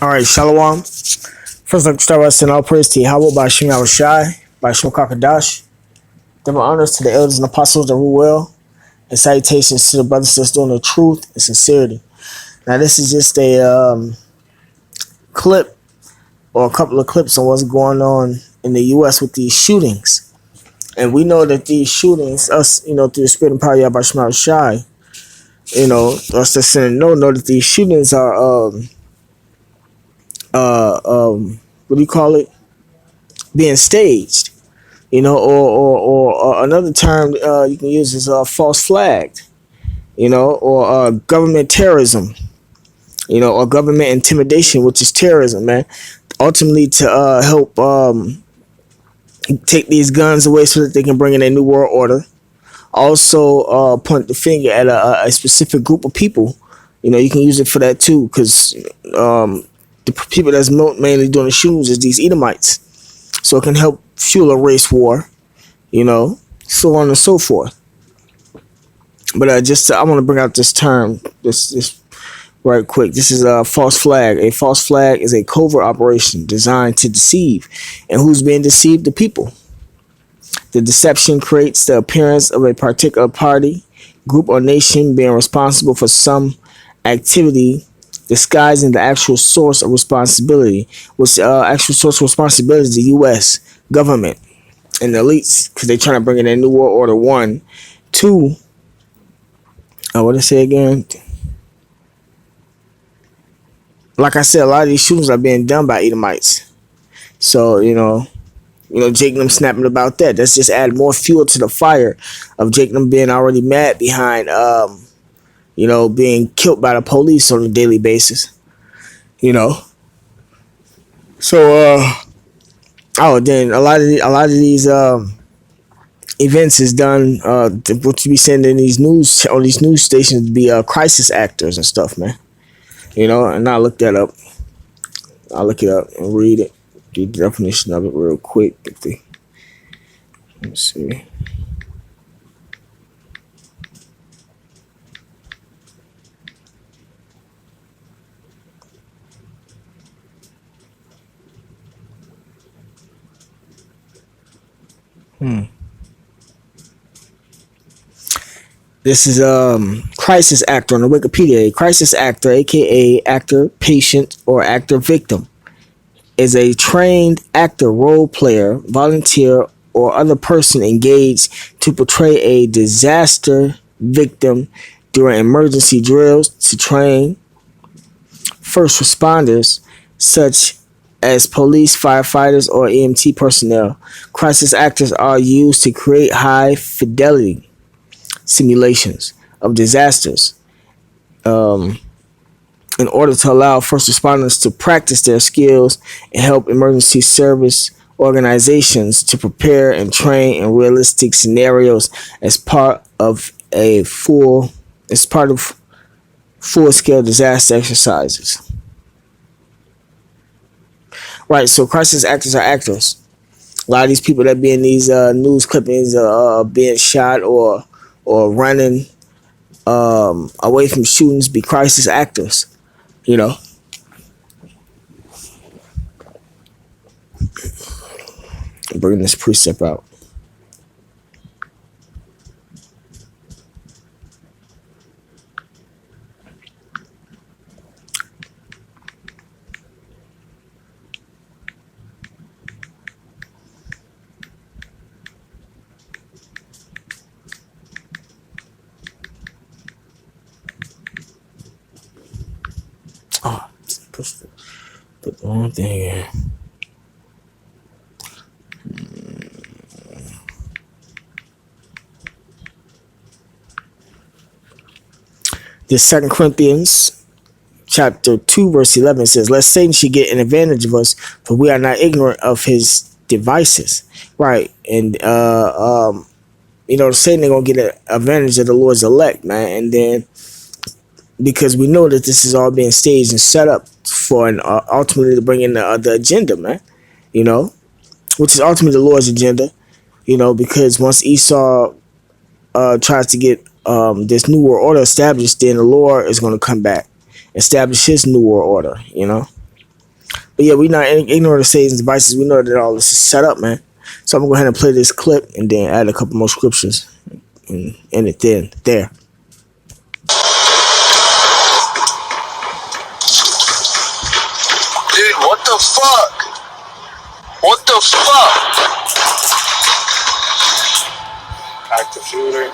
All right, Shalom. First, let's start by saying all praise to Yahweh by Shem Shai, by Shem Kakadash. Double honors to the elders and apostles that rule well, and salutations to the brothers that's doing the truth and sincerity. Now, this is just a clip or a couple of clips on what's going on in the U.S. with these shootings. And we know that these shootings, us, through the spirit and power of Yahweh Shema Shai, us that sin know that these shootings are, what do you call it? Being staged. Or another term you can use is false flagged, or government terrorism, or government intimidation, which is terrorism, man. Ultimately, to help take these guns away so that they can bring in a new world order. Also, point the finger at a specific group of people. You can use it for that too, because the people that's mainly doing the shootings is these Edomites. So it can help fuel a race war, so on and so forth. But I want to bring out this term, this right quick. This is a false flag. A false flag is a covert operation designed to deceive. And who's being deceived? The people. The deception creates the appearance of a particular party, group, or nation being responsible for some activity, disguising the actual source of responsibility. Which actual source of responsibility is the U.S. government and the elites, because they're trying to bring in a new world order. One, two. What did I say again? Like I said, a lot of these shootings are being done by Edomites. So Jake and them snapping about that. That's just add more fuel to the fire of Jake and them being already mad behind being killed by the police on a daily basis. So then a lot of these events is done. What you be saying in these news on these news stations to be crisis actors and stuff, man. And I look that up. I'll look it up and read it. The definition of it real quick. Let's see. This is crisis actor on the Wikipedia. A crisis actor, aka actor, patient, or actor victim, is a trained actor, role player, volunteer, or other person engaged to portray a disaster victim during emergency drills to train first responders, such as police, firefighters, or EMT personnel. Crisis actors are used to create high fidelity simulations of disasters in order to allow first responders to practice their skills and help emergency service organizations to prepare and train in realistic scenarios as part of full scale disaster exercises. Right, so crisis actors are actors. A lot of these people that be in these news clippings being shot or running away from shootings be crisis actors, Bring this precept out. Oh, put the wrong thing in. This 2 Corinthians chapter 2 verse 11 says, "Lest Satan should get an advantage of us, for we are not ignorant of his devices." Right, and Satan ain't gonna get an advantage of the Lord's elect, man. And then because we know that this is all being staged and set up for and ultimately to bring in the agenda, man. Which is ultimately the Lord's agenda. Because once Esau tries to get this new world order established, then the Lord is going to come back, establish his new world order. But yeah, we not ignoring the Satan's devices. We know that all this is set up, man. So I'm gonna go ahead and play this clip and then add a couple more scriptures and end it then there. Dude, what the fuck? What the fuck? Active shooter.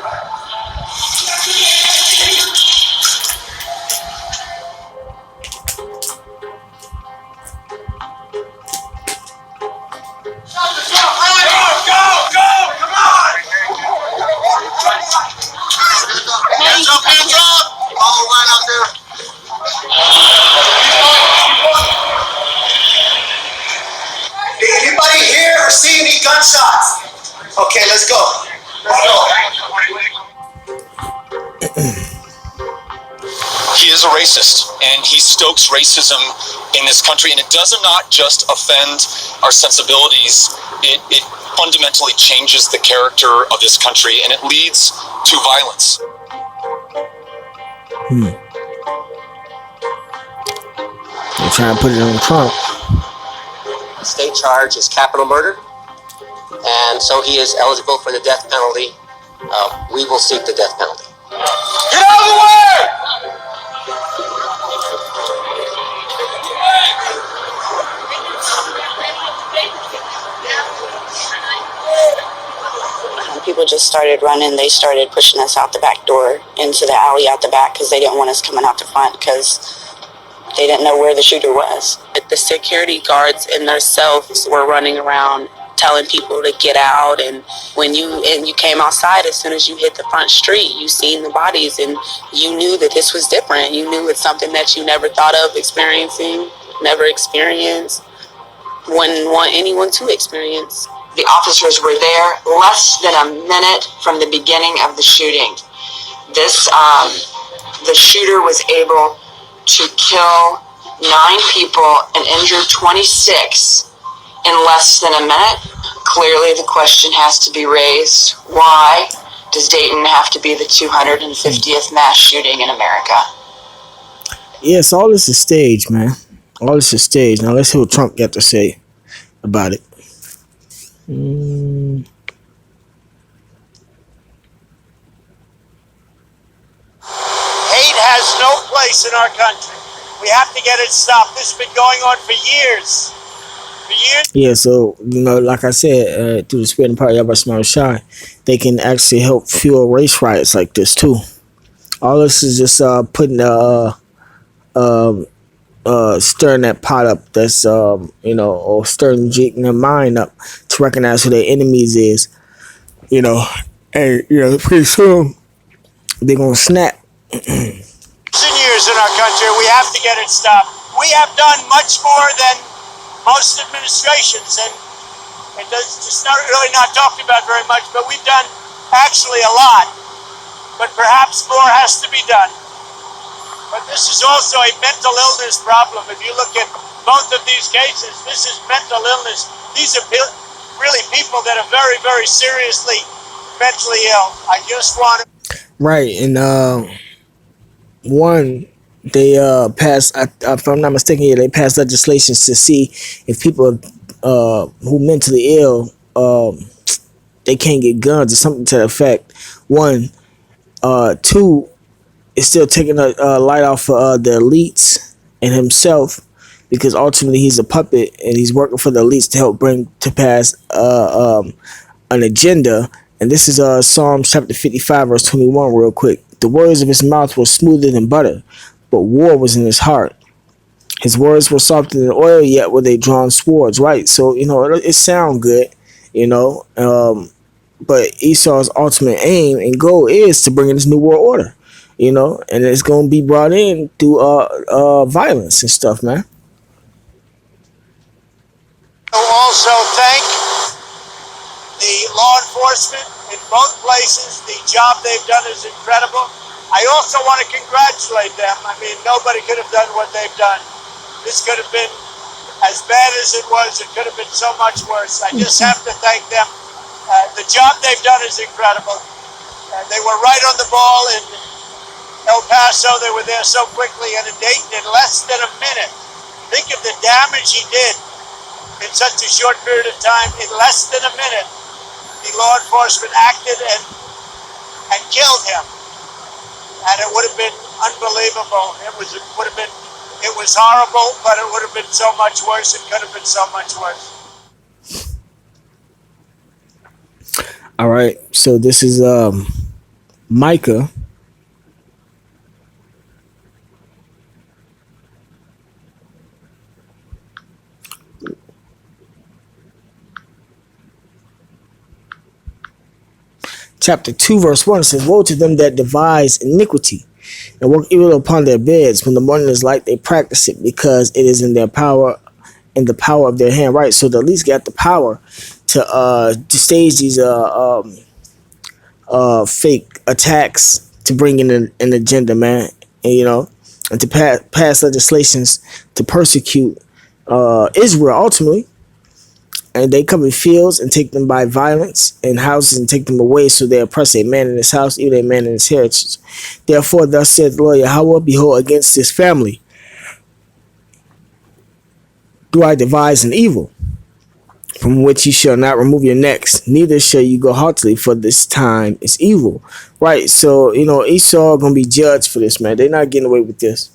Hands up! All right out there. Anybody here or see any gunshots? Okay, let's go. He is a racist, and he stokes racism in this country, and it does not just offend our sensibilities. It fundamentally changes the character of this country, and it leads to violence. They're trying to put it on Trump. The state charge is capital murder, and so he is eligible for the death penalty. We will seek the death penalty. Get out of the way! People just started running. They started pushing us out the back door into the alley out the back because they didn't want us coming out the front because they didn't know where the shooter was. The security guards in themselves were running around telling people to get out, and when you came outside, as soon as you hit the front street, you seen the bodies and you knew that this was different. You knew it's something that you never thought of experiencing, never experienced, wouldn't want anyone to experience. The officers were there less than a minute from the beginning of the shooting. The shooter was able to kill 9 people and injure 26 in less than a minute. Clearly, the question has to be raised: why does Dayton have to be the 250th mass shooting in America? Yes, all this is staged, man. All this is staged. Now let's hear what Trump got to say about it. Hate has no place in our country. We have to get it stopped. This has been going on for years. Yeah, so, like I said, through the spirit and power of Yahweh Shema Shai, they can actually help fuel race riots like this too. All this is just putting stirring that pot up. That's or stirring their mind up to recognize who their enemies is. And pretty soon they're gonna snap. Years in our country, we have to get it stopped. We have done much more than most administrations, and it's not really not talked about very much, but we've done actually a lot. But perhaps more has to be done. But this is also a mental illness problem. If you look at both of these cases, this is mental illness. These are really people that are very, very seriously mentally ill. I just want to... Right, and one, they passed, if I'm not mistaken, they passed legislations to see if people who mentally ill, they can't get guns or something to that effect. One, two, it's still taking a light off of the elites and himself, because ultimately he's a puppet and he's working for the elites to help bring to pass an agenda. And this is Psalms chapter 55 verse 21 real quick. The words of his mouth were smoother than butter, but war was in his heart. His words were softer than oil, yet were they drawn swords. Right, so it sounds good, but Esau's ultimate aim and goal is to bring in this new world order, and it's going to be brought in through violence and stuff, man. Also thank the law enforcement in both places. The job they've done is incredible. I also want to congratulate them. I mean, nobody could have done what they've done. This could have been as bad as it was. It could have been so much worse. I just have to thank them. The job they've done is incredible. They were right on the ball in El Paso. They were there so quickly, and in Dayton in less than a minute. Think of the damage he did in such a short period of time, in less than a minute, the law enforcement acted and killed him. And it would have been unbelievable. It was horrible, but it would have been so much worse. It could have been so much worse. All right, so this is Micah. Chapter 2, verse 1 says, "Woe to them that devise iniquity and work evil upon their beds. When the morning is light, they practice it, because it is in their power, in the power of their hand." Right, so they at least got the power to stage these fake attacks to bring in an agenda, man, and and to pass legislations to persecute Israel ultimately. And they come in fields and take them by violence, and houses and take them away, so they oppress a man in his house, even a man in his heritage. Therefore, thus said the Lord Yahweh, behold, against this family do I devise an evil, from which you shall not remove your necks, neither shall you go haughtily, for this time is evil. Right, so Esau gonna be judged for this, man. They're not getting away with this.